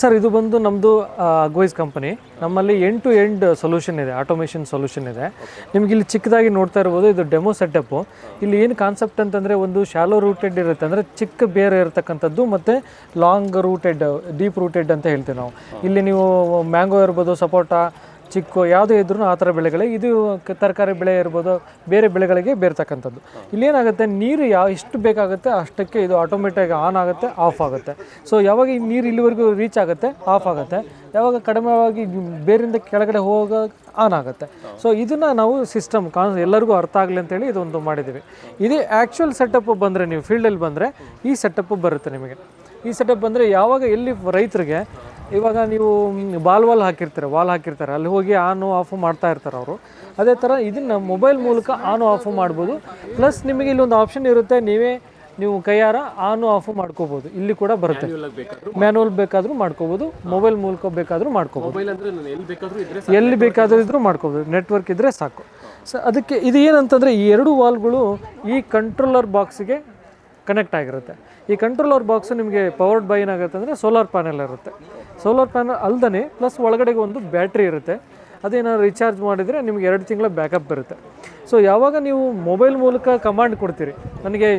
Sir ಇದು ಬಂದು ನಮ್ಮದು ಅಗ್ವೈಸ್ ಕಂಪನಿ. ನಮ್ಮಲ್ಲಿ ಎಂಡ್ ಟು ಎಂಡ್ ಸೊಲ್ಯೂಷನ್ ಇದೆ, ಆಟೋಮೇಷನ್ ಸೊಲ್ಯೂಷನ್ ಇದೆ. ನಿಮ್ಗೆ ಇಲ್ಲಿ ಚಿಕ್ಕದಾಗಿ ನೋಡ್ತಾ ಇರ್ಬೋದು, ಇದು ಡೆಮೋ ಸೆಟಪ್ಪು. ಇಲ್ಲಿ ಏನು ಕಾನ್ಸೆಪ್ಟ್ ಅಂತಂದರೆ ಒಂದು ಶಾಲೋ ರೂಟೆಡ್ ಇರುತ್ತೆ, ಅಂದರೆ ಚಿಕ್ಕ ಬೇರೆ ಇರತಕ್ಕಂಥದ್ದು, ಮತ್ತು ಲಾಂಗ್ ರೂಟೆಡ್, ಡೀಪ್ ರೂಟೆಡ್ ಅಂತ ಹೇಳ್ತೀವಿ ನಾವು. ಇಲ್ಲಿ ನೀವು ಮ್ಯಾಂಗೋ ಇರ್ಬೋದು, ಸಪೋಟ, ಚಿಕ್ಕು ಯಾವುದೇ ಇದ್ರೂ ಆ ಥರ ಬೆಳೆಗಳೇ. ಇದು ತರಕಾರಿ ಬೆಳೆ ಇರ್ಬೋದು, ಬೇರೆ ಬೆಳೆಗಳಿಗೆ ಬೇರ್ತಕ್ಕಂಥದ್ದು. ಇಲ್ಲೇನಾಗುತ್ತೆ, ನೀರು ಎಷ್ಟು ಬೇಕಾಗುತ್ತೆ ಅಷ್ಟಕ್ಕೆ ಇದು ಆಟೋಮೆಟಿಕ್ ಆನ್ ಆಗುತ್ತೆ, ಆಫ್ ಆಗುತ್ತೆ. ಸೊ ಯಾವಾಗ ಈ ನೀರು ಇಲ್ಲಿವರೆಗೂ ರೀಚ್ ಆಗುತ್ತೆ ಆಫ್ ಆಗುತ್ತೆ, ಯಾವಾಗ ಕಡಿಮೆಯಾಗಿ ಬೇರಿಂದ ಕೆಳಗಡೆ ಹೋಗೋ ಆನ್ ಆಗುತ್ತೆ. ಸೊ ಇದನ್ನು ನಾವು ಸಿಸ್ಟಮ್ ಎಲ್ಲರಿಗೂ ಅರ್ಥ ಆಗಲಿ ಅಂತೇಳಿ ಇದೊಂದು ಮಾಡಿದ್ದೀವಿ. ಇದೇ ಆ್ಯಕ್ಚುಯಲ್ ಸೆಟಪ್ ಬಂದರೆ, ನೀವು ಫೀಲ್ಡಲ್ಲಿ ಬಂದರೆ ಈ ಸೆಟಪ್ಪು ಬರುತ್ತೆ ನಿಮಗೆ. ಈ ಸೆಟಪ್ ಬಂದರೆ ಯಾವಾಗ ಎಲ್ಲಿ ರೈತರಿಗೆ ಇವಾಗ ನೀವು ವಾಲ್ ಹಾಕಿರ್ತಾರೆ, ಅಲ್ಲಿ ಹೋಗಿ ಆನು ಆಫು ಮಾಡ್ತಾ ಇರ್ತಾರೆ ಅವರು. ಅದೇ ಥರ ಇದನ್ನು ಮೊಬೈಲ್ ಮೂಲಕ ಆನು ಆಫು ಮಾಡ್ಬೋದು. ಪ್ಲಸ್ ನಿಮಗೆ ಇಲ್ಲೊಂದು ಆಪ್ಷನ್ ಇರುತ್ತೆ, ನೀವು ಕೈಯಾರ ಆನು ಆಫು ಮಾಡ್ಕೋಬೋದು. ಇಲ್ಲಿ ಕೂಡ ಬರುತ್ತೆ, ಮ್ಯಾನುವಲ್ ಬೇಕಾದರೂ ಮಾಡ್ಕೋಬೋದು, ಮೊಬೈಲ್ ಮೂಲಕ ಬೇಕಾದರೂ ಮಾಡ್ಕೋಬೋದು, ಎಲ್ಲಿ ಬೇಕಾದರೂ ಇದ್ರೂ ಮಾಡ್ಕೋಬೋದು, ನೆಟ್ವರ್ಕ್ ಇದ್ದರೆ ಸಾಕು. ಸೊ ಅದಕ್ಕೆ ಇದು ಏನಂತಂದರೆ, ಈ ಎರಡು ವಾಲ್ಗಳು ಈ ಕಂಟ್ರೋಲರ್ ಬಾಕ್ಸಿಗೆ ಕನೆಕ್ಟ್ ಆಗಿರುತ್ತೆ. ಈ ಕಂಟ್ರೋಲರ್ ಬಾಕ್ಸು ನಿಮಗೆ ಪವರ್ಡ್ ಬೈ ಏನಾಗುತ್ತೆ ಅಂದರೆ ಸೋಲಾರ್ ಪ್ಯಾನೆಲ್ ಇರುತ್ತೆ. ಸೋಲಾರ್ ಪ್ಯಾನಲ್ ಅಲ್ದೇ ಪ್ಲಸ್ ಒಳಗಡೆಗೆ ಒಂದು ಬ್ಯಾಟ್ರಿ ಇರುತ್ತೆ. ಅದೇನಾದ್ರು ರಿಚಾರ್ಜ್ ಮಾಡಿದರೆ ನಿಮಗೆ 2 ತಿಂಗಳ ಬ್ಯಾಕಪ್ ಬರುತ್ತೆ. ಸೊ ಯಾವಾಗ ನೀವು ಮೊಬೈಲ್ ಮೂಲಕ ಕಮಾಂಡ್ ಕೊಡ್ತೀರಿ, ನನಗೆ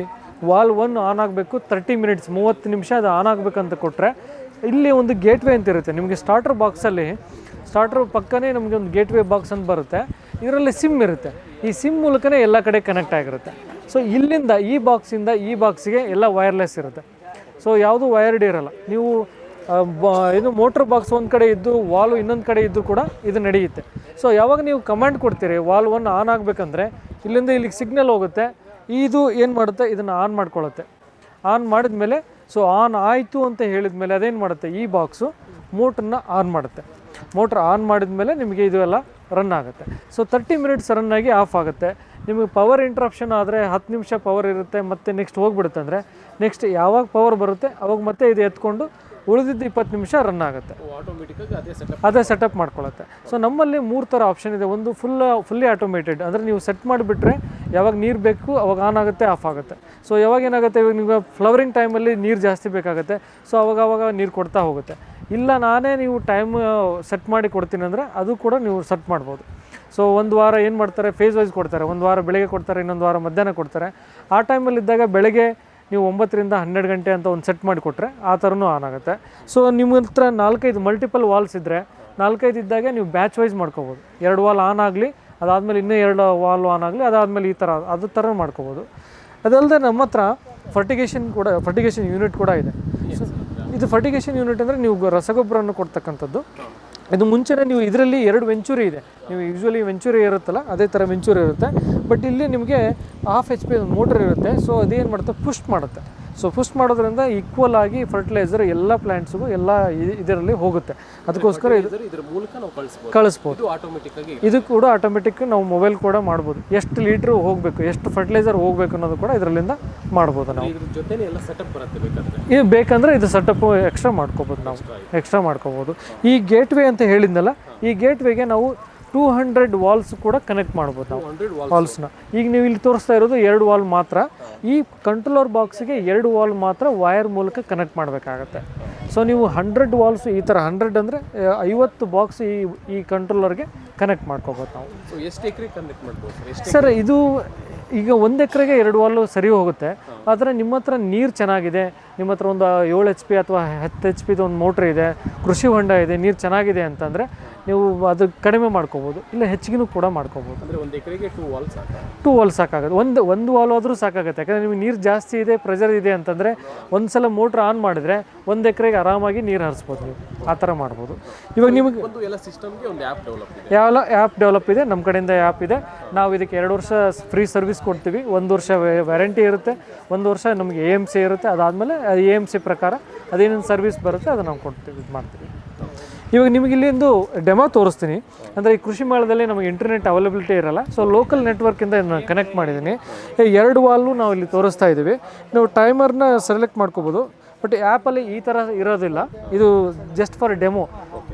ವಾಲ್ 1 ಆನ್ ಆಗಬೇಕು 30 ಮಿನಿಟ್ಸ್ 30 ನಿಮಿಷ ಅದು ಆನ್ ಆಗಬೇಕಂತ ಕೊಟ್ಟರೆ, ಇಲ್ಲಿ ಒಂದು ಗೇಟ್ವೇ ಅಂತ ಇರುತ್ತೆ ನಿಮಗೆ. ಸ್ಟಾರ್ಟರ್ ಬಾಕ್ಸಲ್ಲಿ, ಸ್ಟಾರ್ಟರ್ ಪಕ್ಕನೇ ನಮಗೆ ಒಂದು ಗೇಟ್ವೇ ಬಾಕ್ಸ್ ಅಂತ ಬರುತ್ತೆ. ಇದರಲ್ಲಿ ಸಿಮ್ ಇರುತ್ತೆ. ಈ ಸಿಮ್ ಮೂಲಕನೇ ಎಲ್ಲ ಕಡೆ ಕನೆಕ್ಟ್ ಆಗಿರುತ್ತೆ. ಸೊ ಇಲ್ಲಿಂದ ಈ ಬಾಕ್ಸಿಂದ ಈ ಬಾಕ್ಸಿಗೆ ಎಲ್ಲ ವೈರ್ಲೆಸ್ ಇರುತ್ತೆ. ಸೊ ಯಾವುದು ವೈರ್ಡ್ ಇರೋಲ್ಲ. ನೀವು ಇದು ಮೋಟ್ರ್ ಬಾಕ್ಸ್ ಒಂದು ಕಡೆ ಇದ್ದು ವಾಲು ಇನ್ನೊಂದು ಕಡೆ ಇದ್ದು ಕೂಡ ಇದು ನಡೆಯುತ್ತೆ. ಸೊ ಯಾವಾಗ ನೀವು ಕಮಾಂಡ್ ಕೊಡ್ತೀರಿ ವಾಲ್ 1 ಆನ್ ಆಗಬೇಕಂದ್ರೆ, ಇಲ್ಲಿಂದ ಇಲ್ಲಿಗೆ ಸಿಗ್ನಲ್ ಹೋಗುತ್ತೆ. ಇದು ಏನು ಮಾಡುತ್ತೆ, ಇದನ್ನು ಆನ್ ಮಾಡ್ಕೊಳ್ಳುತ್ತೆ. ಆನ್ ಮಾಡಿದ ಮೇಲೆ, ಸೊ ಆನ್ ಆಯಿತು ಅಂತ ಹೇಳಿದ ಮೇಲೆ ಅದೇನು ಮಾಡುತ್ತೆ, ಈ ಬಾಕ್ಸು ಮೋಟ್ರನ್ನ ಆನ್ ಮಾಡುತ್ತೆ. ಮೋಟ್ರ್ ಆನ್ ಮಾಡಿದ ಮೇಲೆ ನಿಮಗೆ ಇದು ಎಲ್ಲ ರನ್ ಆಗುತ್ತೆ. ಸೊ 30 ಮಿನಿಟ್ಸ್ ರನ್ನಾಗಿ ಆಫ್ ಆಗುತ್ತೆ. ನಿಮಗೆ ಪವರ್ ಇಂಟ್ರಪ್ಷನ್ ಆದರೆ 10 ನಿಮಿಷ ಪವರ್ ಇರುತ್ತೆ, ಮತ್ತು ನೆಕ್ಸ್ಟ್ ಹೋಗ್ಬಿಡುತ್ತೆ. ಅಂದರೆ ನೆಕ್ಸ್ಟ್ ಯಾವಾಗ ಪವರ್ ಬರುತ್ತೆ ಅವಾಗ ಮತ್ತೆ ಇದು ಎತ್ಕೊಂಡು ಉಳಿದಿದ್ದು 20 ನಿಮಿಷ ರನ್ ಆಗುತ್ತೆ, ಅದೇ ಸೆಟಪ್ ಮಾಡ್ಕೊಳ್ಳುತ್ತೆ. ಸೊ ನಮ್ಮಲ್ಲಿ 3 ಥರ ಆಪ್ಷನ್ ಇದೆ. ಒಂದು ಫುಲ್ಲಿ ಆಟೋಮೇಟೆಡ್, ಅಂದರೆ ನೀವು ಸೆಟ್ ಮಾಡಿಬಿಟ್ರೆ ಯಾವಾಗ ನೀರು ಬೇಕು ಅವಾಗ ಆನ್ ಆಗುತ್ತೆ, ಆಫ್ ಆಗುತ್ತೆ. ಸೊ ಯಾವಾಗ ಏನಾಗುತ್ತೆ, ಇವಾಗ ನೀವು ಫ್ಲವರಿಂಗ್ ಟೈಮಲ್ಲಿ ನೀರು ಜಾಸ್ತಿ ಬೇಕಾಗುತ್ತೆ, ಸೊ ಅವಾಗ ನೀರು ಕೊಡ್ತಾ ಹೋಗುತ್ತೆ. ಇಲ್ಲ ನಾನೇ ನೀವು ಟೈಮ್ ಸೆಟ್ ಮಾಡಿ ಕೊಡ್ತೀನಿ ಅಂದರೆ ಅದು ಕೂಡ ನೀವು ಸೆಟ್ ಮಾಡ್ಬೋದು. ಸೊ ಒಂದು ವಾರ ಏನು ಮಾಡ್ತಾರೆ, ಫೇಸ್ ವೈಸ್ ಕೊಡ್ತಾರೆ. ಒಂದು ವಾರ ಬೆಳಗ್ಗೆ ಕೊಡ್ತಾರೆ, ಇನ್ನೊಂದು ವಾರ ಮಧ್ಯಾಹ್ನ ಕೊಡ್ತಾರೆ. ಆ ಟೈಮಲ್ಲಿ ಇದ್ದಾಗ ಬೆಳಗ್ಗೆ ನೀವು 9 ರಿಂದ 12 ಗಂಟೆ ಅಂತ ಒಂದು ಸೆಟ್ ಮಾಡಿ ಕೊಟ್ಟರೆ ಆ ಥರನೂ ಆನ್ ಆಗುತ್ತೆ. ಸೊ ನಿಮ್ಮ ಹತ್ರ 4-5 ಮಲ್ಟಿಪಲ್ ವಾಲ್ಸ್ ಇದ್ದರೆ, 4-5 ಇದ್ದಾಗ ನೀವು ಬ್ಯಾಚ್ ವೈಸ್ ಮಾಡ್ಕೋಬೋದು. 2 ವಾಲ್ ಆನ್ ಆಗಲಿ, ಅದಾದಮೇಲೆ ಇನ್ನೂ 2 ವಾಲ್ ಆನ್ ಆಗಲಿ, ಅದಾದಮೇಲೆ ಈ ಥರ ಅದು ಥರ ಮಾಡ್ಕೋಬೋದು. ಅದಲ್ಲದೆ ನಮ್ಮ ಹತ್ರ ಫರ್ಟಿಗೇಷನ್ ಯೂನಿಟ್ ಕೂಡ ಇದೆ. ಇದು ಫರ್ಟಿಗೇಷನ್ ಯೂನಿಟ್ ಅಂದರೆ ನೀವು ರಸಗೊಬ್ಬರವನ್ನು ಕೊಡ್ತಕ್ಕಂಥದ್ದು. ಇದು ಮುಂಚೆನೇ ನೀವು ಇದರಲ್ಲಿ 2 ವೆಂಚೂರಿ ಇದೆ. ನೀವು ಯೂಶ್ವಲಿ ವೆಂಚೂರಿ ಇರುತ್ತಲ್ಲ, ಅದೇ ಥರ ವೆಂಚೂರಿ ಇರುತ್ತೆ. ಬಟ್ ಇಲ್ಲಿ ನಿಮಗೆ 1/2 HP ಒಂದು ಮೋಟ್ರ್ ಇರುತ್ತೆ. ಸೊ ಅದೇನು ಮಾಡುತ್ತೆ, ಪುಷ್ ಮಾಡುತ್ತೆ. ಸೊ ಪುಷ್ ಮಾಡೋದ್ರಿಂದ ಈಕ್ವಲ್ ಆಗಿ ಫರ್ಟಿಲೈಸರ್ ಎಲ್ಲ ಪ್ಲ್ಯಾಂಟ್ಸ್ಗೂ ಎಲ್ಲ ಇದರಲ್ಲಿ ಹೋಗುತ್ತೆ. ಅದಕ್ಕೋಸ್ಕರ ಇದ್ರ ಮೂಲಕ ನಾವು ಕಳಿಸ್ಬೋದು. ಇದು ಕೂಡ ಆಟೋಮೆಟಿಕ್ ನಾವು ಮೊಬೈಲ್ ಕೂಡ ಮಾಡ್ಬೋದು. ಎಷ್ಟು ಲೀಟ್ರ್ ಹೋಗಬೇಕು, ಎಷ್ಟು ಫರ್ಟಿಲೈಸರ್ ಹೋಗಬೇಕು ಅನ್ನೋದು ಕೂಡ ಇದರಲ್ಲಿಂದ ಮಾಡ್ಬೋದು ನಾವು. ಇದು ಬೇಕಂದರೆ ಇದು ಸೆಟಪ್ಪು ಎಕ್ಸ್ಟ್ರಾ ಮಾಡ್ಕೋಬೋದು. ಈ ಗೇಟ್ವೇ ಅಂತ ಹೇಳಿದ್ನಲ್ಲ, ಈ ಗೇಟ್ವೇಗೆ ನಾವು 200 ವಾಲ್ಸ್ ಕೂಡ ಕನೆಕ್ಟ್ ಮಾಡ್ಬೋದು ನಾವು, ವಾಲ್ಸ್ನ. ಈಗ ನೀವು ಇಲ್ಲಿ ತೋರಿಸ್ತಾ ಇರೋದು 2 ವಾಲ್ ಮಾತ್ರ. ಈ ಕಂಟ್ರೋಲರ್ ಬಾಕ್ಸಿಗೆ 2 ವಾಲ್ ಮಾತ್ರ ವೈರ್ ಮೂಲಕ ಕನೆಕ್ಟ್ ಮಾಡಬೇಕಾಗತ್ತೆ. ಸೊ ನೀವು 100 ವಾಲ್ಸ್, ಈ ಥರ 100 ಅಂದರೆ 50 ಬಾಕ್ಸ್ ಈ ಕಂಟ್ರೋಲರ್ಗೆ ಕನೆಕ್ಟ್ ಮಾಡ್ಕೋಬೋದು ನಾವು. ಎಷ್ಟು ಎಕರೆ ಕನೆಕ್ಟ್ ಮಾಡ್ಬೋದು ಸರ್? ಇದು ಈಗ 1 ಎಕರೆಗೆ 2 ವಾಲು ಸರಿ ಹೋಗುತ್ತೆ. ಆದರೆ ನಿಮ್ಮ ಹತ್ರ ನೀರು ಚೆನ್ನಾಗಿದೆ, ನಿಮ್ಮ ಹತ್ರ ಒಂದು 7 HP ಅಥವಾ 10 HP ಒಂದು ಮೋಟ್ರ್ ಇದೆ, ಕೃಷಿ ಹೊಂಡ ಇದೆ, ನೀರು ಚೆನ್ನಾಗಿದೆ ಅಂತಂದರೆ ನೀವು ಅದು ಕಡಿಮೆ ಮಾಡ್ಕೋಬೋದು, ಇಲ್ಲ ಹೆಚ್ಚಿಗೆ ಕೂಡ ಮಾಡ್ಕೋಬೋದು. ಅಂದರೆ 1 ಎಕರೆಗೆ 2 ವಾಲ್ ಸಾಕಾಗುತ್ತೆ. ಒಂದು ವಾಲ್ ಆದರೂ ಸಾಕಾಗುತ್ತೆ. ಯಾಕಂದರೆ ನಿಮಗೆ ನೀರು ಜಾಸ್ತಿ ಇದೆ, ಪ್ರೆಷರ್ ಇದೆ ಅಂತಂದರೆ ಒಂದು ಸಲ ಮೋಟ್ರ್ ಆನ್ ಮಾಡಿದರೆ 1 ಎಕರೆಗೆ ಆರಾಮಾಗಿ ನೀರು ಹರಿಸ್ಬೋದು. ನೀವು ಆ ಥರ ಮಾಡ್ಬೋದು. ಇವಾಗ ನಿಮಗೆ ಎಲ್ಲ ಸಿಸ್ಟಮ್ಗೆ ಒಂದು ಆ್ಯಪ್ ಡೆವಲಪ್ ಇದೆ. ನಮ್ಮ ಕಡೆಯಿಂದ ಆ್ಯಪ್ ಇದೆ. ನಾವು ಇದಕ್ಕೆ 2 ವರ್ಷ ಫ್ರೀ ಸರ್ವಿಸ್ ಕೊಡ್ತೀವಿ. 1 ವರ್ಷ ವ್ಯಾರಂಟಿ ಇರುತ್ತೆ, 1 ವರ್ಷ ನಮಗೆ AMC ಇರುತ್ತೆ. ಅದಾದಮೇಲೆ AMC ಪ್ರಕಾರ ಅದೇನೇನು ಸರ್ವಿಸ್ ಬರುತ್ತೆ ಅದನ್ನು ನಾವು ಕೊಡ್ತೀವಿ, ಇದು ಮಾಡ್ತೀವಿ. ಇವಾಗ ನಿಮಗೆ ಇಲ್ಲಿ ಒಂದು ಡೆಮೋ ತೋರಿಸ್ತೀನಿ. ಅಂದರೆ ಈ ಕೃಷಿ ಮೇಳದಲ್ಲಿ ನಮಗೆ ಇಂಟರ್ನೆಟ್ ಅವೈಲಬಿಲಿಟಿ ಇರೋಲ್ಲ. ಸೊ ಲೋಕಲ್ ನೆಟ್ವರ್ಕಿಂದ ನಾನು ಕನೆಕ್ಟ್ ಮಾಡಿದ್ದೀನಿ. 2 ವಾಲ್ನು ನಾವು ಇಲ್ಲಿ ತೋರಿಸ್ತಾ ಇದ್ದೀವಿ. ನೀವು ಟೈಮರ್ನ ಸೆಲೆಕ್ಟ್ ಮಾಡ್ಕೋಬೋದು. ಬಟ್ ಆ್ಯಪಲ್ಲಿ ಈ ಥರ ಇರೋದಿಲ್ಲ. ಇದು ಜಸ್ಟ್ ಫಾರ್ ಡೆಮೋ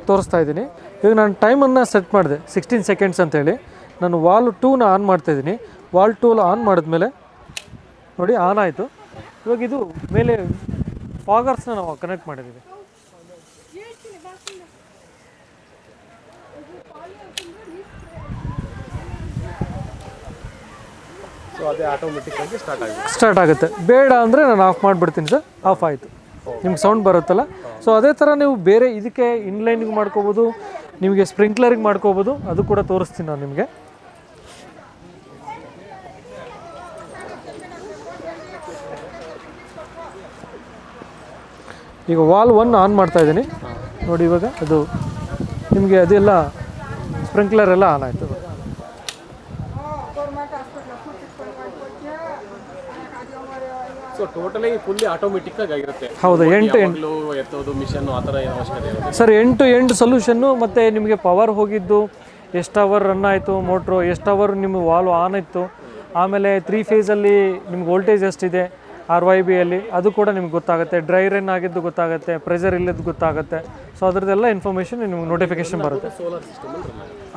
ತೋರಿಸ್ತಾ ಇದ್ದೀನಿ. ಇವಾಗ ನಾನು ಟೈಮನ್ನು ಸೆಟ್ ಮಾಡಿದೆ 16 ಸೆಕೆಂಡ್ಸ್ ಅಂತೇಳಿ. ನಾನು ವಾಲ್ 2ನ ಆನ್ ಮಾಡ್ತಾಯಿದ್ದೀನಿ. ವಾಲ್ 2 ಆನ್ ಮಾಡಿದ್ಮೇಲೆ ನೋಡಿ ಆನ್ ಆಯಿತು. ಇವಾಗ ಇದು ಮೇಲೆ ಫಾಗರ್ಸ್ನ ನಾವು ಕನೆಕ್ಟ್ ಮಾಡಿದ್ದೀವಿ. ಸೊ ಅದೇ ಆಟೋಮೆಟಿಕ್ ಆಗಿ ಸ್ಟಾರ್ಟ್ ಆಗುತ್ತೆ. ಬೇಡ ಅಂದರೆ ನಾನು ಆಫ್ ಮಾಡಿಬಿಡ್ತೀನಿ ಸರ್, ಆಫ್ ಆಯಿತು. ನಿಮ್ಗೆ ಸೌಂಡ್ ಬರುತ್ತಲ್ಲ. ಸೊ ಅದೇ ಥರ ನೀವು ಬೇರೆ ಇದಕ್ಕೆ ಇನ್ಲೈನಿಗೆ ಮಾಡ್ಕೋಬೋದು, ನಿಮಗೆ ಸ್ಪ್ರಿಂಕ್ಲರಿಗೆ ಮಾಡ್ಕೋಬೋದು, ಅದು ಕೂಡ ತೋರಿಸ್ತೀನಿ ನಾನು ನಿಮಗೆ. ಈಗ ವಾಲ್ 1 ಆನ್ ಮಾಡ್ತಾ ಇದ್ದೀನಿ ನೋಡಿ. ಇವಾಗ ಅದು ನಿಮಗೆ ಅದೆಲ್ಲ ಸ್ಪ್ರಿಂಕ್ಲರ್ ಎಲ್ಲ ಆನ್ ಆಯಿತು. ಸೊ ಟೋಟಲಿ ಫುಲ್ಲಿ ಆಟೋಮೆಟಿಕ್ ಆಗಿರುತ್ತೆ. ಹೌದು, ಎಂಟು ಎತ್ತೋದು ಮಿಷನ್ ಆ ಥರ ಏನು ಅವಶ್ಯಕತೆ ಇರುತ್ತೆ ಸರ್. ಎಂಡ್ ಸೊಲ್ಯೂಷನ್ನು. ಮತ್ತು ನಿಮಗೆ ಪವರ್ ಹೋಗಿದ್ದು ಎಷ್ಟು ಅವರ್ ರನ್ ಆಯಿತು ಮೋಟ್ರು, ಎಷ್ಟು ಅವರ್ ನಿಮ್ಮ ವಾಲ್ವ್ ಆನ್ ಇತ್ತು, ಆಮೇಲೆ 3 ಫೇಸಲ್ಲಿ ನಿಮ್ಗೆ ವೋಲ್ಟೇಜ್ ಎಷ್ಟಿದೆ RYBಯಲ್ಲಿ ಅದು ಕೂಡ ನಿಮ್ಗೆ ಗೊತ್ತಾಗುತ್ತೆ. ಡ್ರೈ ರನ್ ಆಗಿದ್ದು ಗೊತ್ತಾಗುತ್ತೆ, ಪ್ರೆಷರ್ ಇಲ್ಲದ್ದು ಗೊತ್ತಾಗುತ್ತೆ. ಸೊ ಅದರದ್ದೆಲ್ಲ ಇನ್ಫಾರ್ಮೇಷನ್ ನಿಮ್ಗೆ ನೋಟಿಫಿಕೇಶನ್ ಬರುತ್ತೆ. ಸೋಲಾರ್ ಸಿಸ್ಟಮ್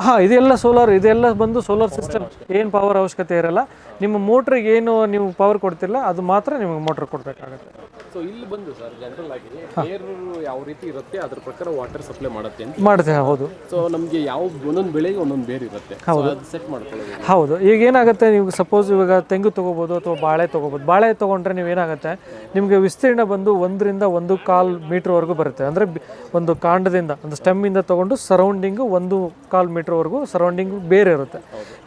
ಹಾಂ, ಇದೆಲ್ಲ ಸೋಲಾರ್, ಇದೆಲ್ಲ ಬಂದು ಸೋಲಾರ್ ಸಿಸ್ಟಮ್. ಏನು ಪವರ್ ಅವಶ್ಯಕತೆ ಇರಲ್ಲ. ನಿಮ್ಮ ಮೋಟ್ರಿಗೆ ಏನು ನೀವು ಪವರ್ ಕೊಡ್ತಿರಲ್ಲ ಅದು ಮಾತ್ರ ನಿಮಗೆ ಮೋಟ್ರ್ ಕೊಡಬೇಕಾಗುತ್ತೆ. ಸೊ ಇಲ್ಲಿ ಬಂದು ಸರ್ ಜನರಲ್ ಆಗಿ ನೀರು ಯಾವ ರೀತಿ ಇರುತ್ತೆ ಅದ್ರ ಪ್ರಕಾರ ವಾಟರ್ ಸಪ್ಲೈ ಮಾಡುತ್ತೆ ಅಂತ ಮಾಡುತ್ತೆ. ಹೌದು. ಸೊ ನಮಗೆ ಯಾವ ಒಂದೊಂದು ಬೆಳೆಗೆ ಒಂದೊಂದು ಬೇರೆ ಇರುತ್ತೆ. ಹೌದು, ಸೆಟ್ ಮಾಡ್ಕೊಳ್ಳೋದು. ಹೌದು. ಈಗ ಏನಾಗುತ್ತೆ, ನೀವು ಸಪೋಸ್ ಇವಾಗ ತೆಂಗು ತೊಗೋಬೋದು ಅಥವಾ ಬಾಳೆ ತೊಗೋಬೋದು. ಬಾಳೆ ತೊಗೊಂಡ್ರೆ ನೀವು ಏನಾಗುತ್ತೆ, ನಿಮಗೆ ವಿಸ್ತೀರ್ಣ ಬಂದು 1 ರಿಂದ 1.25 ಮೀಟ್ರ್ವರೆಗೂ ಬರುತ್ತೆ. ಅಂದರೆ ಒಂದು ಕಾಂಡದಿಂದ, ಒಂದು ಸ್ಟೆಮ್ಮಿಂದ ತೊಗೊಂಡು ಸರೌಂಡಿಂಗು 1.25 ಮೀಟ್ರ್ವರೆಗೂ ಸರೌಂಡಿಂಗು ಬೇರೆ ಇರುತ್ತೆ.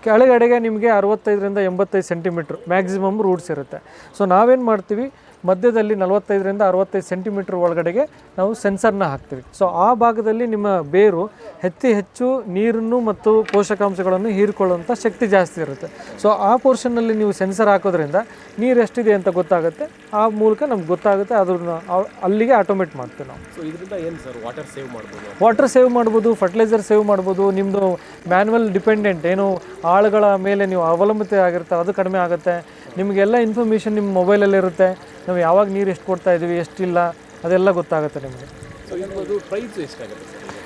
ಕೆಳಗಡೆಗೆ ನಿಮಗೆ 65 ರಿಂದ 85 ಸೆಂಟಿಮೀಟ್ರ್ ಮ್ಯಾಕ್ಸಿಮಮ್ ರೂಟ್ಸ್ ಇರುತ್ತೆ. ಸೊ ನಾವೇನು ಮಾಡ್ತೀವಿ, ಮಧ್ಯದಲ್ಲಿ 45 ರಿಂದ 65 ಸೆಂಟಿಮೀಟ್ರ್ ಒಳಗಡೆಗೆ ನಾವು ಸೆನ್ಸರ್ನ ಹಾಕ್ತೀವಿ. ಸೊ ಆ ಭಾಗದಲ್ಲಿ ನಿಮ್ಮ ಬೇರು ಹೆಚ್ಚು ನೀರನ್ನು ಮತ್ತು ಪೋಷಕಾಂಶಗಳನ್ನು ಹೀರಿಕೊಳ್ಳುವಂಥ ಶಕ್ತಿ ಜಾಸ್ತಿ ಇರುತ್ತೆ. ಸೊ ಆ ಪೋರ್ಷನ್ನಲ್ಲಿ ನೀವು ಸೆನ್ಸರ್ ಹಾಕೋದ್ರಿಂದ ನೀರು ಎಷ್ಟಿದೆ ಅಂತ ಗೊತ್ತಾಗುತ್ತೆ. ಆ ಮೂಲಕ ನಮ್ಗೆ ಗೊತ್ತಾಗುತ್ತೆ, ಅದನ್ನ ಅಲ್ಲಿಗೆ ಆಟೋಮೇಟ್ ಮಾಡ್ತೀವಿ ನಾವು. ಸೊ ಇದರಿಂದ ಏನು ಸರ್ ವಾಟರ್ ಸೇವ್ ಮಾಡ್ಬೋದು? ವಾಟರ್ ಸೇವ್ ಮಾಡ್ಬೋದು, ಫರ್ಟಿಲೈಸರ್ ಸೇವ್ ಮಾಡ್ಬೋದು. ನಿಮ್ಮದು ಮ್ಯಾನ್ಯಲ್ ಡಿಪೆಂಡೆಂಟ್ ಏನು ಆಳುಗಳ ಮೇಲೆ ನೀವು ಅವಲಂಬಿತ ಆಗಿರ್ತಾರೆ, ಅದು ಕಡಿಮೆ ಆಗುತ್ತೆ. ನಿಮಗೆಲ್ಲ ಇನ್ಫಾರ್ಮೇಷನ್ ನಿಮ್ಮ ಮೊಬೈಲಲ್ಲಿ ಇರುತ್ತೆ. ನಾವು ಯಾವಾಗ ನೀರು ಎಷ್ಟು ಕೊಡ್ತಾ ಇದ್ದೀವಿ, ಎಷ್ಟಿಲ್ಲ, ಅದೆಲ್ಲ ಗೊತ್ತಾಗುತ್ತೆ ನಿಮಗೆ. ಸೊ ಇದು ಪ್ರೈಸ್ ಎಷ್ಟಾಗುತ್ತೆ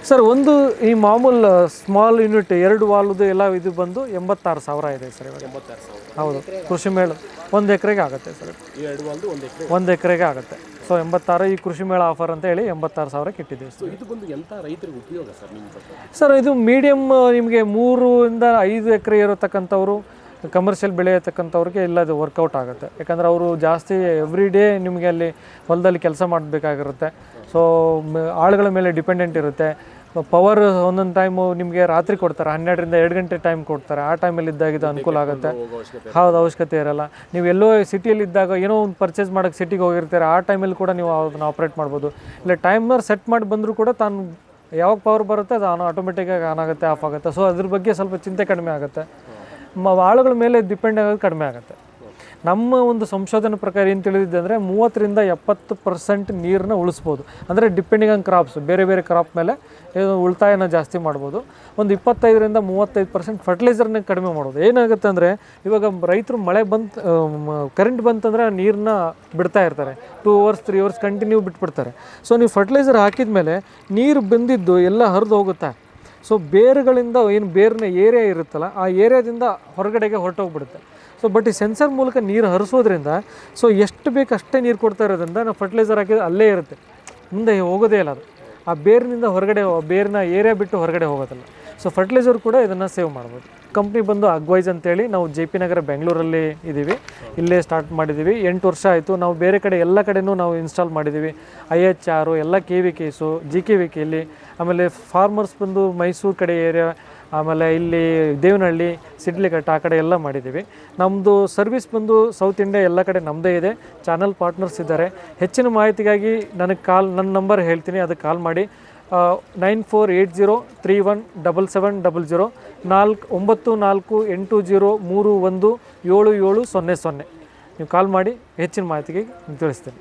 ಸರ್? ಒಂದು ಈ ಮಾಮೂಲು ಸ್ಮಾಲ್ ಯೂನಿಟ್ 2 ವಾಲ್ದು ಎಲ್ಲ ಇದು ಬಂದು 86,000 ಇದೆ ಸರ್ ಇವಾಗ. 86,000. ಹೌದು, ಕೃಷಿ ಮೇಳ 1 ಎಕರೆಗೆ ಆಗುತ್ತೆ ಸರ್. 2 ವಾಲ್ದು 1 ಎಕರೆಗೆ ಆಗುತ್ತೆ. ಸೊ 86 ಈ ಕೃಷಿ ಮೇಳ ಆಫರ್ ಅಂತ ಹೇಳಿ 86,000ಕ್ಕೆ ಇಟ್ಟಿದ್ದೀವಿ. ಸೊ ಇದು ಬಂದು ಎಂಥ ರೈತರಿಗೆ ಉಪಯೋಗ ಸರ್ ನಿಮ್ಮ ಪ್ರಕಾರ? ಸರ್ ಇದು ಮೀಡಿಯಮ್ ನಿಮಗೆ 3 ರಿಂದ 5 ಎಕರೆ ಇರತಕ್ಕಂಥವ್ರು, ಕಮರ್ಷಿಯಲ್ ಬೆಳೆ ಇರ್ತಕ್ಕಂಥವ್ರಿಗೆ ಇಲ್ಲ ಇದು ವರ್ಕೌಟ್ ಆಗುತ್ತೆ. ಯಾಕಂದರೆ ಅವರು ಜಾಸ್ತಿ ಎವ್ರಿ ಡೇ ನಿಮಗೆ ಅಲ್ಲಿ ಹೊಲದಲ್ಲಿ ಕೆಲಸ ಮಾಡಬೇಕಾಗಿರುತ್ತೆ. ಸೊ ಆಳುಗಳ ಮೇಲೆ ಡಿಪೆಂಡೆಂಟ್ ಇರುತ್ತೆ. ಪವರ್ ಒಂದೊಂದು ಟೈಮು ನಿಮಗೆ ರಾತ್ರಿ ಕೊಡ್ತಾರೆ, 12 ರಿಂದ 2 ಗಂಟೆ ಟೈಮ್ ಕೊಡ್ತಾರೆ. ಆ ಟೈಮಲ್ಲಿ ಇದ್ದಾಗ ಇದು ಅನುಕೂಲ ಆಗುತ್ತೆ. ಹೌದು, ಅವಶ್ಯಕತೆ ಇರಲ್ಲ. ನೀವು ಎಲ್ಲೋ ಸಿಟಿಯಲ್ಲಿ ಇದ್ದಾಗ ಏನೋ ಒಂದು ಪರ್ಚೇಸ್ ಮಾಡೋಕ್ಕೆ ಸಿಟಿಗೆ ಹೋಗಿರ್ತಾರೆ, ಆ ಟೈಮಲ್ಲಿ ಕೂಡ ನೀವು ಅದನ್ನು ಆಪ್ರೇಟ್ ಮಾಡ್ಬೋದು. ಇಲ್ಲ ಟೈಮರ್ ಸೆಟ್ ಮಾಡಿ ಬಂದರೂ ಕೂಡ ತಾನು ಯಾವಾಗ ಪವರ್ ಬರುತ್ತೆ ಅದು ಆಟೋಮೆಟಿಕ್ಕಾಗಿ ಆನ್ ಆಗುತ್ತೆ, ಆಫ್ ಆಗುತ್ತೆ. ಸೊ ಅದ್ರ ಬಗ್ಗೆ ಸ್ವಲ್ಪ ಚಿಂತೆ ಕಡಿಮೆ ಆಗುತ್ತೆ. ಆಳುಗಳ ಮೇಲೆ ಡಿಪೆಂಡ್ ಆಗೋದು ಕಡಿಮೆ ಆಗುತ್ತೆ. ನಮ್ಮ ಒಂದು ಸಂಶೋಧನೆ ಪ್ರಕಾರ ಏನು ತಿಳಿದಿದೆ ಅಂದರೆ 30 ರಿಂದ 70% ನೀರನ್ನ ಉಳಿಸ್ಬೋದು. ಅಂದರೆ ಡಿಪೆಂಡಿಂಗ್ ಆನ್ ಕ್ರಾಪ್ಸ್, ಬೇರೆ ಬೇರೆ ಕ್ರಾಪ್ ಮೇಲೆ ಉಳಿತಾಯನ ಜಾಸ್ತಿ ಮಾಡ್ಬೋದು. ಒಂದು 25 ರಿಂದ 35% ಫರ್ಟಿಲೈಸರ್ನ ಕಡಿಮೆ ಮಾಡ್ಬೋದು. ಏನಾಗುತ್ತೆ ಅಂದರೆ ಇವಾಗ ರೈತರು ಮಳೆ ಕರೆಂಟ್ ಬಂತಂದರೆ ನೀರನ್ನ ಬಿಡ್ತಾ ಇರ್ತಾರೆ, 2 ಅವರ್ಸ್ 3 ಅವರ್ಸ್ ಕಂಟಿನ್ಯೂ ಬಿಟ್ಬಿಡ್ತಾರೆ. ಸೊ ನೀವು ಫರ್ಟಿಲೈಸರ್ ಹಾಕಿದ ಮೇಲೆ ನೀರು ಬಂದಿದ್ದು ಎಲ್ಲ ಹರಿದು ಹೋಗುತ್ತೆ. ಸೊ ಬೇರುಗಳಿಂದ ಏನು ಬೇರಿನ ಏರಿಯಾ ಇರುತ್ತಲ್ಲ, ಆ ಏರಿಯಾದಿಂದ ಹೊರಗಡೆಗೆ ಹೊರಟೋಗ್ಬಿಡುತ್ತೆ. ಸೊ ಬಟ್ ಈ ಸೆನ್ಸರ್ ಮೂಲಕ ನೀರು ಹರಿಸೋದ್ರಿಂದ ಸೊ ಎಷ್ಟು ಬೇಕು ಅಷ್ಟೇ ನೀರು ಕೊಡ್ತಾ ಇರೋದ್ರಿಂದ ನಾವು ಫರ್ಟಿಲೈಸರ್ ಹಾಕಿದ್ರೆ ಅಲ್ಲೇ ಇರುತ್ತೆ, ಮುಂದೆ ಹೋಗೋದೇ ಇಲ್ಲ. ಅದು ಆ ಬೇರಿನಿಂದ ಹೊರಗಡೆ, ಬೇರಿನ ಏರಿಯಾ ಬಿಟ್ಟು ಹೊರಗಡೆ ಹೋಗೋದಿಲ್ಲ. ಸೊ ಫರ್ಟಿಲೈಸರ್ ಕೂಡ ಇದನ್ನು ಸೇವ್ ಮಾಡ್ಬೋದು. ಕಂಪ್ನಿ ಬಂದು ಅಗ್ವೈಸ್ ಅಂತೇಳಿ ನಾವು JP ನಗರ ಬೆಂಗಳೂರಲ್ಲಿ ಇದ್ದೀವಿ. ಇಲ್ಲೇ ಸ್ಟಾರ್ಟ್ ಮಾಡಿದ್ದೀವಿ. 8 ವರ್ಷ ಆಯಿತು. ನಾವು ಬೇರೆ ಕಡೆ ಎಲ್ಲ ಕಡೆನೂ ನಾವು ಇನ್ಸ್ಟಾಲ್ ಮಾಡಿದ್ದೀವಿ. IHR ಎಲ್ಲ KVKಸು GKVKಯಲ್ಲಿ, ಆಮೇಲೆ ಫಾರ್ಮರ್ಸ್ ಬಂದು ಮೈಸೂರು ಕಡೆ ಏರಿಯಾ, ಆಮೇಲೆ ಇಲ್ಲಿ ದೇವನಹಳ್ಳಿ, ಸಿಡ್ಲಿಘಟ್ಟ ಆ ಕಡೆ ಎಲ್ಲ ಮಾಡಿದ್ದೀವಿ. ನಮ್ಮದು ಸರ್ವಿಸ್ ಬಂದು ಸೌತ್ ಇಂಡಿಯಾ ಎಲ್ಲ ಕಡೆ ನಮ್ಮದೇ ಇದೆ. ಚಾನಲ್ ಪಾರ್ಟ್ನರ್ಸ್ ಇದ್ದಾರೆ. ಹೆಚ್ಚಿನ ಮಾಹಿತಿಗಾಗಿ ನನಗೆ ನನ್ನ ನಂಬರ್ ಹೇಳ್ತೀನಿ, ಅದಕ್ಕೆ ಕಾಲ್ ಮಾಡಿ. 9480317700 9480317700 ನೀವು ಕಾಲ್ ಮಾಡಿ ಹೆಚ್ಚಿನ ಮಾಹಿತಿಗೆ ತಿಳಿಸ್ತೀನಿ.